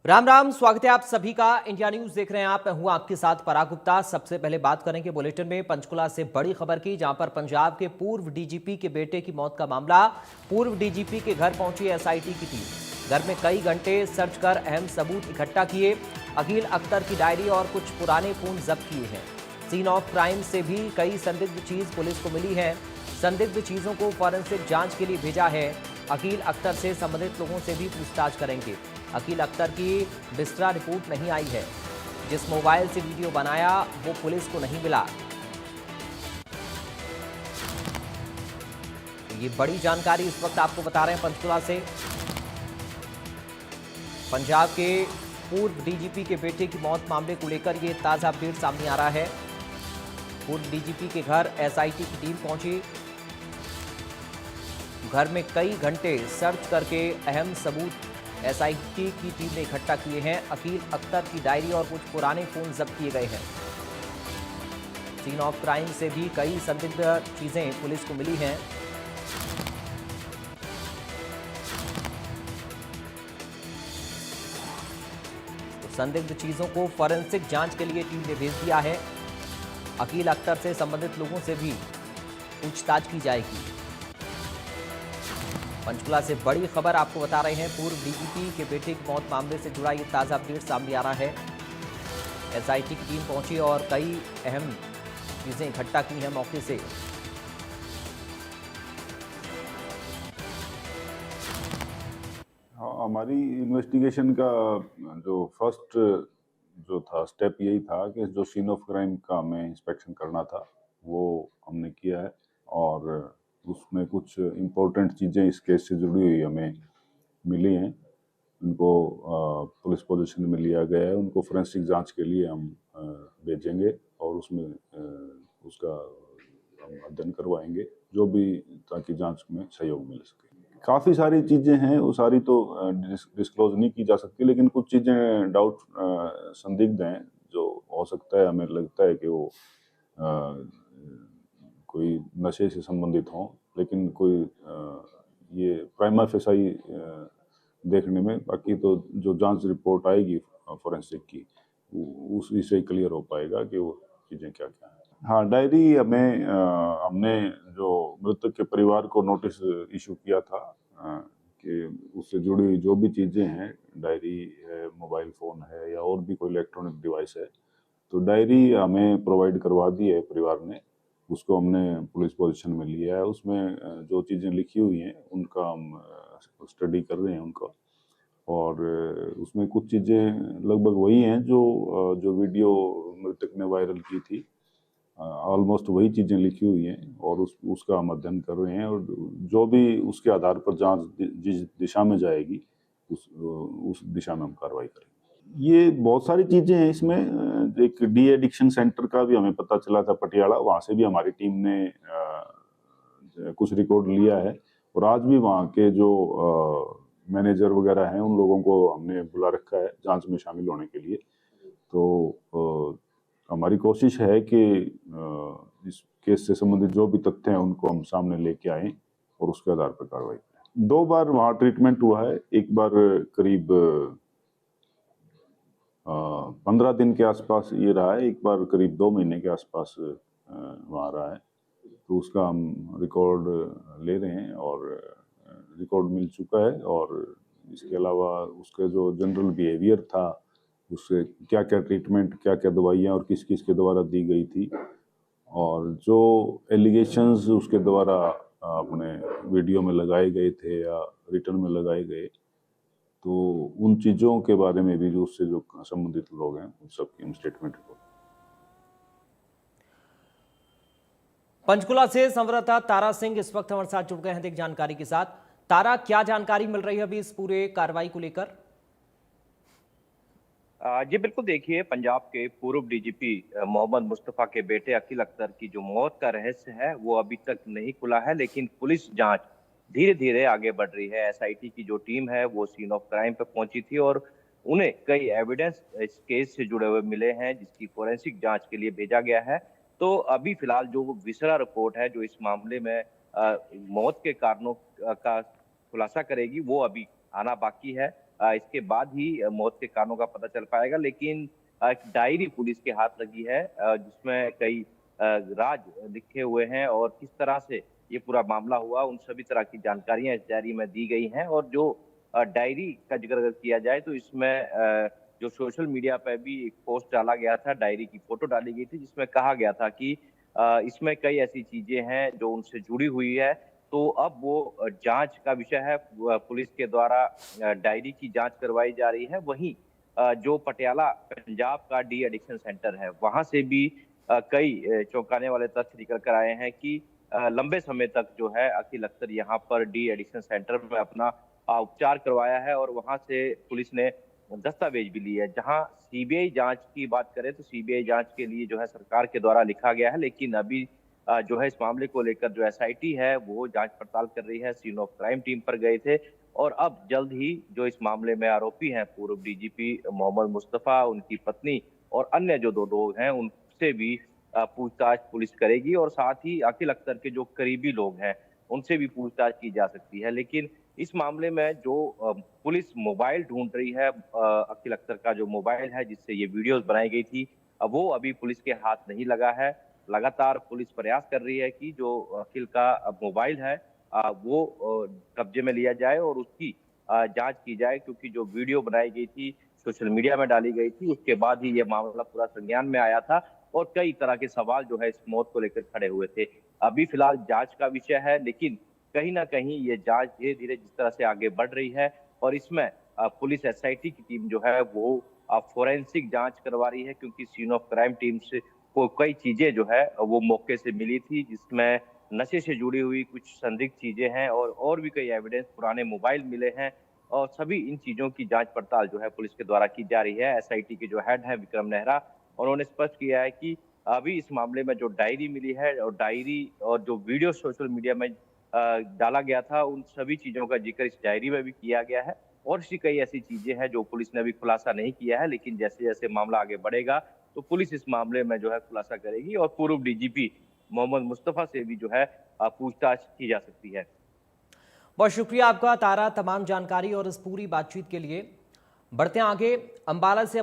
राम राम, स्वागत है आप सभी का। इंडिया न्यूज देख रहे हैं आप। मैं हूं आपके साथ पराग गुप्ता। सबसे पहले बात करेंगे बुलेटिन में पंचकुला से बड़ी खबर की, जहां पर पंजाब के पूर्व डीजीपी के बेटे की मौत का मामला। पूर्व डीजीपी के घर पहुंची एसआईटी की टीम। घर में कई घंटे सर्च कर अहम सबूत इकट्ठा किए। अकील अख्तर की डायरी और कुछ पुराने फोन जब्त किए हैं। सीन ऑफ क्राइम से भी कई संदिग्ध चीज पुलिस को मिली है। संदिग्ध चीजों को फॉरेंसिक जांच के लिए भेजा है। अकील अख्तर से संबंधित लोगों से भी पूछताछ करेंगे। अकील अख्तर की बिस्तरा रिपोर्ट नहीं आई है। जिस मोबाइल से वीडियो बनाया वो पुलिस को नहीं मिला। ये बड़ी जानकारी इस वक्त आपको बता रहे हैं पंचकुला से। पंजाब के पूर्व डीजीपी के बेटे की मौत मामले को लेकर ये ताजा अपडेट सामने आ रहा है। पूर्व डीजीपी के घर एसआईटी की टीम पहुंची। घर में कई घंटे सर्च करके अहम सबूत एसआईटी की टीम ने इकट्ठा किए हैं। अकील अख्तर की डायरी और कुछ पुराने फोन जब्त किए गए हैं। सीन ऑफ क्राइम से भी कई संदिग्ध चीजें पुलिस को मिली हैं। तो संदिग्ध चीजों को फॉरेंसिक जांच के लिए टीम ने भेज दिया है। अकील अख्तर से संबंधित लोगों से भी पूछताछ की जाएगी। पंचकुला से बड़ी खबर आपको बता रहे हैं। पूर्व डीजीपी के बेटे की मौत मामले से जुड़ा ये ताजा अपडेट सामने आ रहा है। एसआईटी की टीम पहुंची और कई अहम चीजें इकट्ठा की हैं मौके से। हाँ, हमारी इन्वेस्टिगेशन का जो फर्स्ट जो था स्टेप यही था कि जो सीन ऑफ क्राइम का हमें इंस्पेक्शन करना था वो हमने किया है। और उसमें कुछ इम्पोर्टेंट चीज़ें इस केस से जुड़ी हुई हमें मिली हैं। उनको पुलिस पोजीशन में लिया गया है। उनको फोरेंसिक जांच के लिए हम भेजेंगे और उसमें उसका हम अध्ययन करवाएंगे जो भी, ताकि जांच में सहयोग मिल सके। काफ़ी सारी चीज़ें हैं, वो सारी तो डिस्क्लोज नहीं की जा सकती, लेकिन कुछ चीज़ें डाउट संदिग्ध हैं जो हो सकता है, हमें लगता है कि वो कोई नशे से संबंधित हों, लेकिन कोई ये प्राइमा फेसाई देखने में, बाकी तो जो जांच रिपोर्ट आएगी फॉरेंसिक की उसी से क्लियर हो पाएगा कि वो चीज़ें क्या क्या हैं। हाँ, डायरी हमने जो मृतक के परिवार को नोटिस इशू किया था कि उससे जुड़ी हुई जो भी चीज़ें हैं, डायरी है, मोबाइल फ़ोन है या और भी कोई इलेक्ट्रॉनिक डिवाइस है, तो डायरी हमें प्रोवाइड करवा दी है परिवार ने। उसको हमने पुलिस पोजीशन में लिया है। उसमें जो चीज़ें लिखी हुई हैं उनका हम स्टडी कर रहे हैं उनका। और उसमें कुछ चीज़ें लगभग वही हैं जो वीडियो मृतक ने वायरल की थी। ऑलमोस्ट वही चीज़ें लिखी हुई हैं और उसका हम अध्ययन कर रहे हैं। और जो भी उसके आधार पर जांच जिस दिशा में जाएगी उस दिशा में हम कार्रवाई करेंगे। ये बहुत सारी चीज़ें हैं इसमें। एक डी एडिक्शन सेंटर का भी हमें पता चला था पटियाला, वहाँ से भी हमारी टीम ने कुछ रिकॉर्ड लिया है। और आज भी वहाँ के जो मैनेजर वगैरह हैं उन लोगों को हमने बुला रखा है जांच में शामिल होने के लिए। तो हमारी कोशिश है कि इस केस से संबंधित जो भी तथ्य हैं उनको हम सामने लेके आएं और उसके आधार पर कार्रवाई करें। 2 बार वहाँ ट्रीटमेंट हुआ है। एक बार करीब 15 दिन के आसपास ये रहा है, एक बार करीब 2 महीने के आसपास वहाँ रहा है। तो उसका हम रिकॉर्ड ले रहे हैं और रिकॉर्ड मिल चुका है। और इसके अलावा उसका जो जनरल बिहेवियर था, उससे क्या क्या ट्रीटमेंट, क्या क्या दवाइयाँ और किस किस के द्वारा दी गई थी, और जो एलिगेशंस उसके द्वारा अपने वीडियो में लगाए गए थे या रिटर्न में लगाए गए, तो उन चीज़ों के बारे में भी जो उससे जो संबंधित लोग हैं उन सबकी हम स्टेटमेंट रिकॉर्ड। पंचकुला से संवाददाता तारा सिंह इस वक्त हमारे साथ जुड़ गए हैं एक जानकारी के साथ। तारा, क्या जानकारी मिल रही है अभी इस पूरे कार्रवाई को लेकर? जी बिल्कुल, देखिए पंजाब के पूर्व डीजीपी मोहम्मद मुस्तफ़ा के बेटे अकील अख्तर की जो मौत का रहस्य है वो अभी तक नहीं खुला है, लेकिन पुलिस जांच धीरे धीरे आगे बढ़ रही है। एसआईटी की जो टीम है वो सीन ऑफ क्राइम पे पहुंची थी और उन्हें कई एविडेंस इस केस से जुड़े हुए मिले हैं जिसकी फोरेंसिक जांच के लिए भेजा गया है। तो अभी फिलहाल जो विसरा रिपोर्ट है जो इस मामले में मौत के कारणों का खुलासा करेगी वो अभी आना बाकी है। इसके बाद ही मौत के कारणों का पता चल पाएगा। लेकिन एक डायरी पुलिस के हाथ लगी है जिसमें कई राज लिखे हुए हैं और किस तरह से ये पूरा मामला हुआ, उन सभी तरह की जानकारियां इस डायरी में दी गई हैं। और जो डायरी का जिक्र अगर किया जाए तो इसमें जो सोशल मीडिया पर भी एक पोस्ट डाला गया था, डायरी की फोटो डाली गई थी जिसमें कहा गया था कि इसमें कई ऐसी चीजें हैं जो उनसे जुड़ी हुई है। तो अब वो जांच का विषय है, पुलिस के द्वारा डायरी की जांच करवाई जा रही है। वहीं जो पटियाला पंजाब का डी एडिक्शन सेंटर है, वहां से भी कई चौंकाने वाले तथ्य निकल कर आए हैं कि लंबे समय तक जो है अकील अख्तर यहाँ पर डी एडिक्शन सेंटर में अपना उपचार करवाया है और वहां से पुलिस ने दस्तावेज भी लिए। जहां सीबीआई जांच की बात करें तो सीबीआई जांच के लिए जो है सरकार के द्वारा लिखा गया है, लेकिन अभी जो है इस मामले को लेकर जो एसआईटी है वो जांच पड़ताल कर रही है। सीन ऑफ क्राइम टीम पर गए थे और अब जल्द ही जो इस मामले में आरोपी हैं पूर्व डीजीपी मोहम्मद मुस्तफा, उनकी पत्नी और अन्य जो 2 लोग हैं उनसे भी पूछताछ पुलिस करेगी और साथ ही अकील अख्तर के जो करीबी लोग हैं उनसे भी पूछताछ की जा सकती है। लेकिन इस मामले में जो पुलिस मोबाइल ढूंढ रही है, अकील अख्तर का जो मोबाइल है जिससे ये वीडियोस बनाई गई थी, वो अभी पुलिस के हाथ नहीं लगा है। लगातार पुलिस प्रयास कर रही है कि जो अकील का मोबाइल है वो कब्जे में लिया जाए और उसकी जांच की जाए, क्योंकि जो वीडियो बनाई गई थी सोशल मीडिया में डाली गई थी उसके बाद ही ये मामला पूरा संज्ञान में आया था और कई तरह के सवाल जो है इस मौत को लेकर खड़े हुए थे। अभी फिलहाल जांच का विषय है, लेकिन कहीं ना कहीं ये जांच धीरे धीरे जिस तरह से आगे बढ़ रही है और इसमें पुलिस एसआईटी की टीम जो है वो फोरेंसिक जांच करवा रही है, क्योंकि सीन ऑफ क्राइम टीम से को कई चीजें जो है वो मौके से मिली थी जिसमें नशे से जुड़ी हुई कुछ संदिग्ध चीजें हैं और भी कई एविडेंस, पुराने मोबाइल मिले हैं और सभी इन चीजों की जांच पड़ताल जो है पुलिस के द्वारा की जा रही है। एसआईटी के जो हेड है विक्रम नेहरा, उन्होंने स्पष्ट किया है कि अभी इस मामले में जो डायरी मिली है और डायरी और जो वीडियो सोशल मीडिया में डाला गया था उन सभी चीजों का जिक्र इस डायरी में भी किया गया है और ऐसी कई ऐसी चीजें हैं जो पुलिस ने अभी खुलासा नहीं किया है। लेकिन जैसे जैसे मामला आगे बढ़ेगा तो पुलिस इस मामले में जो है खुलासा करेगी और पूर्व डीजीपी मोहम्मद मुस्तफा से भी जो है पूछताछ की जा सकती है। बहुत शुक्रिया आपका तारा, तमाम जानकारी और इस पूरी बातचीत के लिए। बढ़ते हैं आगे। अंबाला से